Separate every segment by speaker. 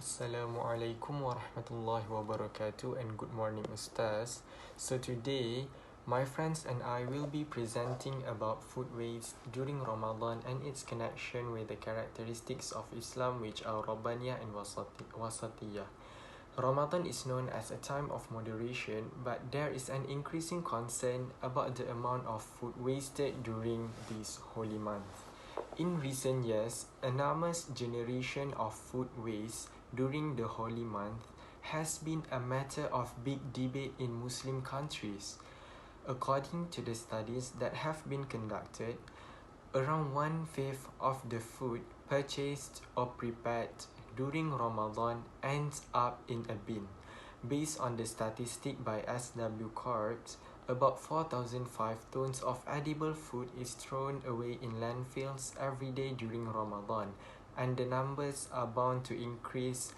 Speaker 1: Assalamualaikum warahmatullahi wabarakatuh and good morning Ustaz. So today, my friends and I will be presenting about food waste during Ramadan and its connection with the characteristics of Islam, which are Rabbaniyah and Wasatiyah. Ramadan is known as a time of moderation, but there is an increasing concern about the amount of food wasted during this holy month. In recent years, enormous generation of food waste during the holy month has been a matter of big debate in Muslim countries. According to the studies that have been conducted, around 1/5 of the food purchased or prepared during Ramadan ends up in a bin. Based on the statistic by SW Corps, about 4,005 tons of edible food is thrown away in landfills every day during Ramadan, and the numbers are bound to increase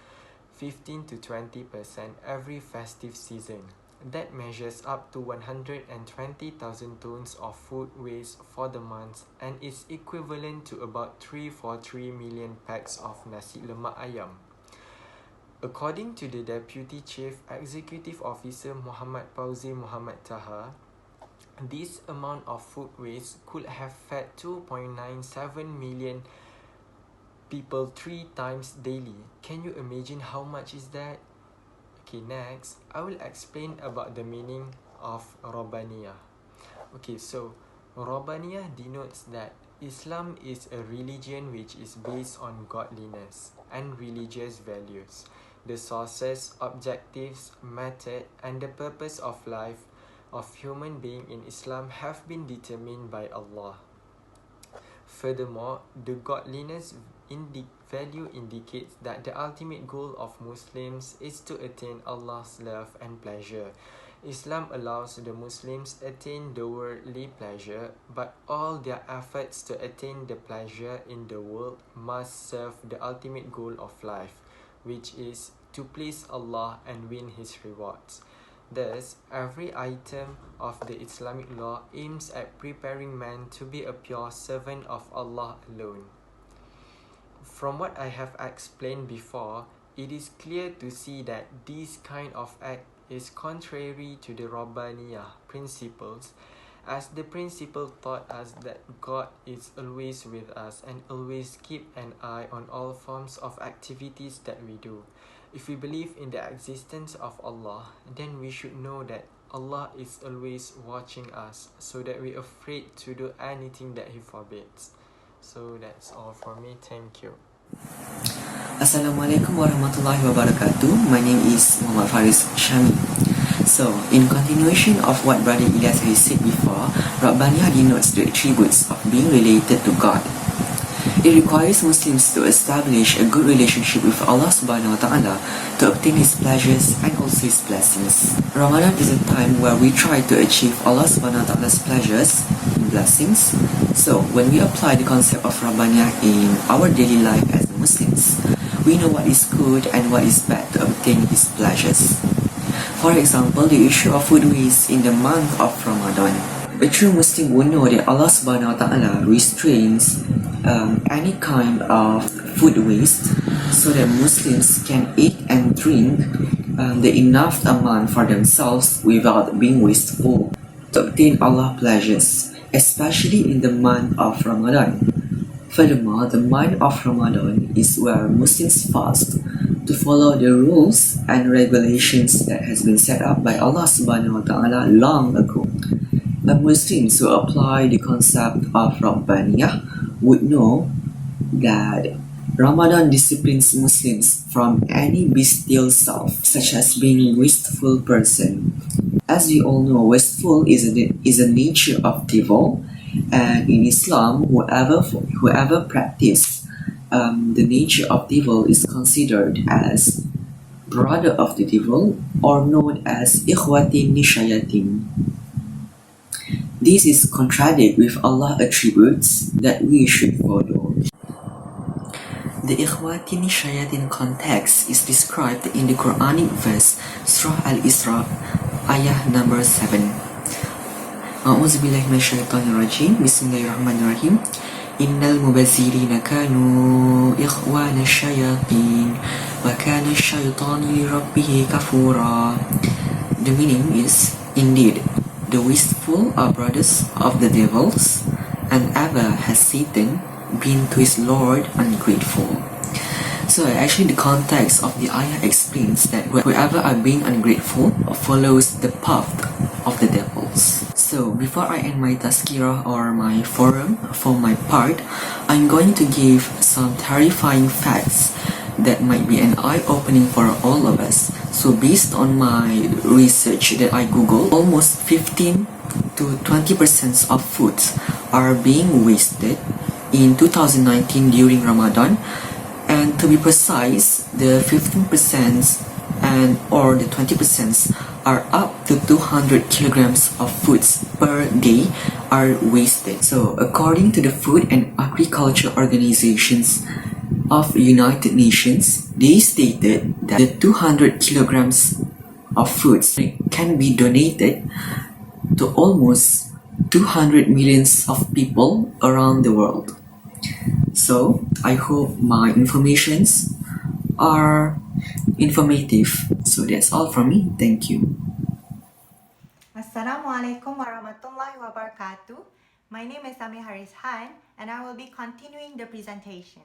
Speaker 1: 15 to 20% every festive season. That measures up to 120,000 tons of food waste for the month and is equivalent to about 343 million packs of nasi lemak ayam. According to the Deputy Chief Executive Officer Muhammad Fauzi Muhammad Taha, this amount of food waste could have fed 2.97 million people 3 times daily. Can you imagine how much is that? Okay, next, I will explain about the meaning of Rabbaniyah. Okay, so Rabbaniyah denotes that Islam is a religion which is based on godliness and religious values. The sources, objectives, method, and the purpose of life of human being in Islam have been determined by Allah. Furthermore, the godliness value indicates that the ultimate goal of Muslims is to attain Allah's love and pleasure. Islam allows the Muslims attain the worldly pleasure, but all their efforts to attain the pleasure in the world must serve the ultimate goal of life, which is to please Allah and win His rewards. Thus, every item of the Islamic law aims at preparing man to be a pure servant of Allah alone. From what I have explained before, it is clear to see that this kind of act is contrary to the Rabbaniyah principles, as the principle taught us that God is always with us and always keep an eye on all forms of activities that we do. If we believe in the existence of Allah, then we should know that Allah is always watching us, so that we're afraid to do anything that He forbids. So that's all for me. Thank you.
Speaker 2: Assalamualaikum warahmatullahi wabarakatuh. My name is Muhammad Faris Shami. So, in continuation of what Brother Ilyas has said before, Rabbaniyah denotes the attributes of being related to God. It requires Muslims to establish a good relationship with Allah subhanahu wa ta'ala to obtain His pleasures and also His blessings. Ramadan is a time where we try to achieve Allah subhanahu wa ta'ala's pleasures and blessings. So, when we apply the concept of Rabbaniyah in our daily life as Muslims, we know what is good and what is bad to obtain His pleasures. For example, the issue of food waste in the month of Ramadan. A true Muslim will know that Allah subhanahu wa ta'ala restrains any kind of food waste so that Muslims can eat and drink the enough amount for themselves without being wasteful to obtain Allah's pleasures, especially in the month of Ramadan. Furthermore, the month of Ramadan is where Muslims fast to follow the rules and regulations that has been set up by Allah subhanahu wa ta'ala long ago. The Muslims who apply the concept of Rabbaniyah would know that Ramadan disciplines Muslims from any bestial self, such as being a wasteful person. As we all know, wasteful is a nature of devil, and in Islam, whoever practice the nature of devil is considered as brother of the devil, or known as ikhwatin nishayatin. This is contradict with Allah's attributes that we should follow. The ikhwatin nishayatin context is described in the Quranic verse Surah Al-Isra, ayah number 7. A'udzubillahi minasyaitonirrajim. Bismillahirrahmanirrahim. Innal mubazzirina kanu ikhwana syayatin وَكَانَ الشَّيْطَانُ لِرَبِّهِ كَفُورًا. The meaning is, indeed, the wasteful are brothers of the devils, and ever has Satan been to his Lord ungrateful. So actually the context of the ayah explains that whoever are being ungrateful follows the path of the devils. So before I end my tazkirah or my forum, for my part, I'm going to give some terrifying facts that might be an eye-opening for all of us. So based on my research that I googled, almost 15 to 20% of foods are being wasted in 2019 during Ramadan. And to be precise, the 15% and or the 20% are up to 200 kilograms of foods per day are wasted. So according to the Food and Agriculture Organizations of United Nations, they stated that the 200 kilograms of foods can be donated to almost 200 millions of people around the world. So I hope my informations are informative. So that's all from me. Thank you.
Speaker 3: Assalamualaikum warahmatullahi wabarakatuh. My name is Ami Haris Han and I will be continuing the presentation.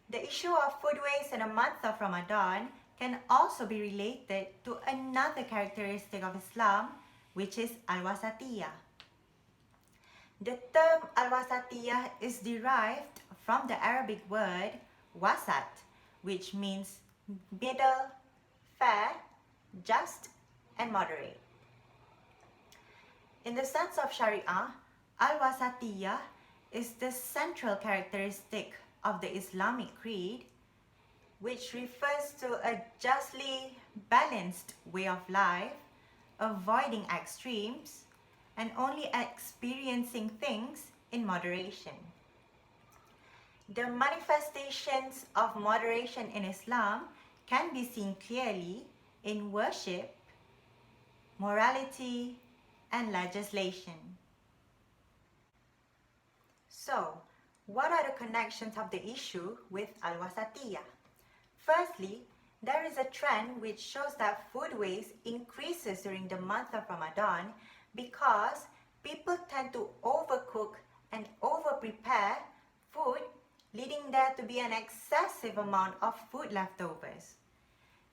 Speaker 3: The issue of food waste in the month of Ramadan can also be related to another characteristic of Islam, which is al-wasatiyah. The term al-wasatiyah is derived from the Arabic word wasat, which means middle, fair, just, and moderate. In the sense of Sharia, al-wasatiyah is the central characteristic of the Islamic creed, which refers to a justly balanced way of life, avoiding extremes, and only experiencing things in moderation. The manifestations of moderation in Islam can be seen clearly in worship, morality, and legislation. So, what are the connections of the issue with al-wasatiyah? Firstly, there is a trend which shows that food waste increases during the month of Ramadan because people tend to overcook and over-prepare food, leading there to be an excessive amount of food leftovers.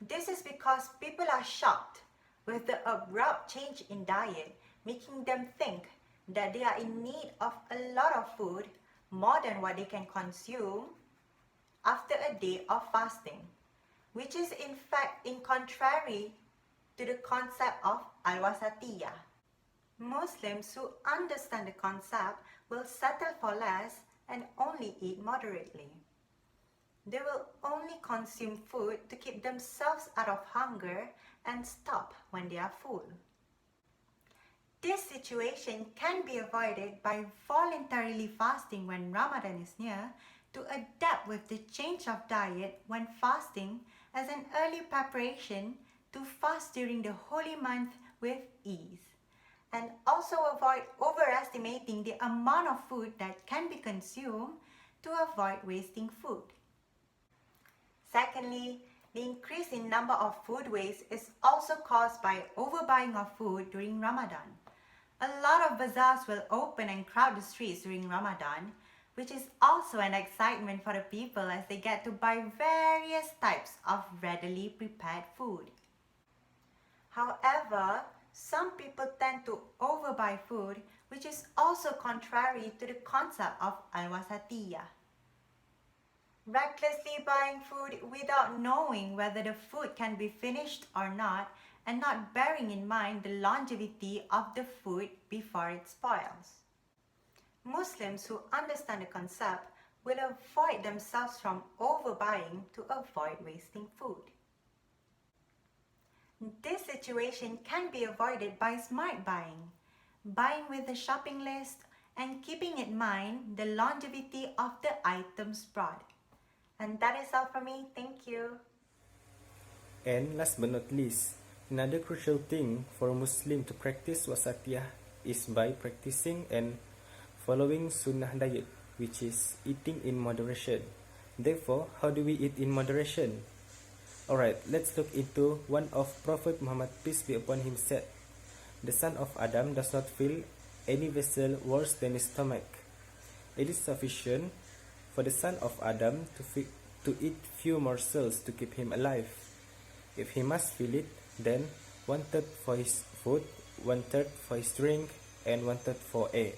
Speaker 3: This is because people are shocked with the abrupt change in diet, making them think that they are in need of a lot of food, more than what they can consume after a day of fasting, which is in fact in contrary to the concept of al-wasatiyah. Muslims who understand the concept will settle for less and only eat moderately. They will only consume food to keep themselves out of hunger and stop when they are full. This situation can be avoided by voluntarily fasting when Ramadan is near, to adapt with the change of diet when fasting as an early preparation to fast during the holy month with ease, and also avoid overestimating the amount of food that can be consumed to avoid wasting food. Secondly, the increase in number of food waste is also caused by overbuying of food during Ramadan. A lot of bazaars will open and crowd the streets during Ramadan, which is also an excitement for the people as they get to buy various types of readily prepared food. However, some people tend to overbuy food, which is also contrary to the concept of al-wasatiyah. Recklessly buying food without knowing whether the food can be finished or not, and not bearing in mind the longevity of the food before it spoils. Muslims who understand the concept will avoid themselves from overbuying to avoid wasting food. This situation can be avoided by smart buying with a shopping list, and keeping in mind the longevity of the items bought. And that is all from me. Thank you.
Speaker 1: And last but not least, another crucial thing for a Muslim to practice wasatiyah is by practicing and following sunnah diet, which is eating in moderation. Therefore, how do we eat in moderation?
Speaker 4: Alright, let's look into one of Prophet Muhammad peace be upon him said, "The son of Adam does not fill any vessel worse than his stomach. It is sufficient for the son of Adam to eat few morsels to keep him alive. If he must fill it, then 1/3 for his food, 1/3 for his drink, and 1/3 for air.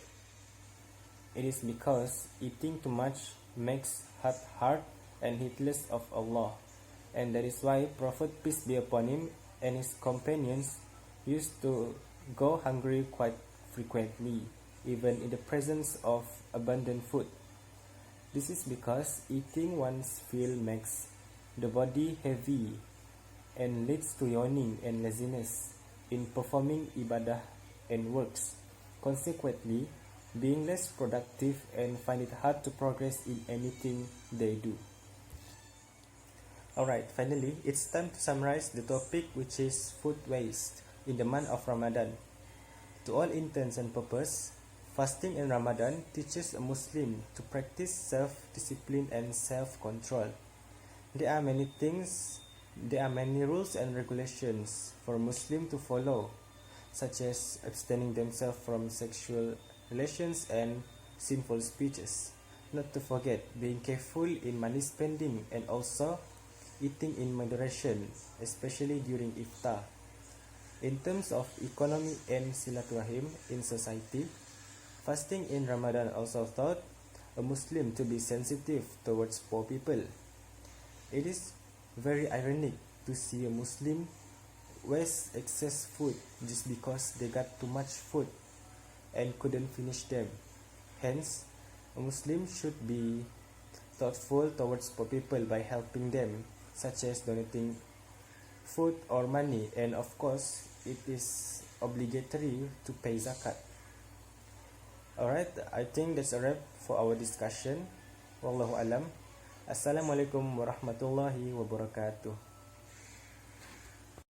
Speaker 4: It is because eating too much makes heart hard and heedless of Allah, and that is why Prophet peace be upon him and his companions used to go hungry quite frequently, even in the presence of abundant food. This is because eating one's fill makes the body heavy and leads to yawning and laziness in performing ibadah and works, consequently being less productive and find it hard to progress in anything they do." Alright, finally, it's time to summarize the topic, which is food waste in the month of Ramadan. To all intents and purposes, fasting in Ramadan teaches a Muslim to practice self-discipline and self-control. There are many rules and regulations for Muslim to follow, such as abstaining themselves from sexual relations and sinful speeches. Not to forget being careful in money spending and also eating in moderation, especially during iftar. In terms of economy and silaturahim in society, fasting in Ramadan also taught a Muslim to be sensitive towards poor people. It is very ironic to see a Muslim waste excess food just because they got too much food and couldn't finish them. Hence, a Muslim should be thoughtful towards poor people by helping them, such as donating food or money, and of course it is obligatory to pay zakat. Alright, I think that's a wrap for our discussion. Wallahu alam. Assalamualaikum warahmatullahi wabarakatuh.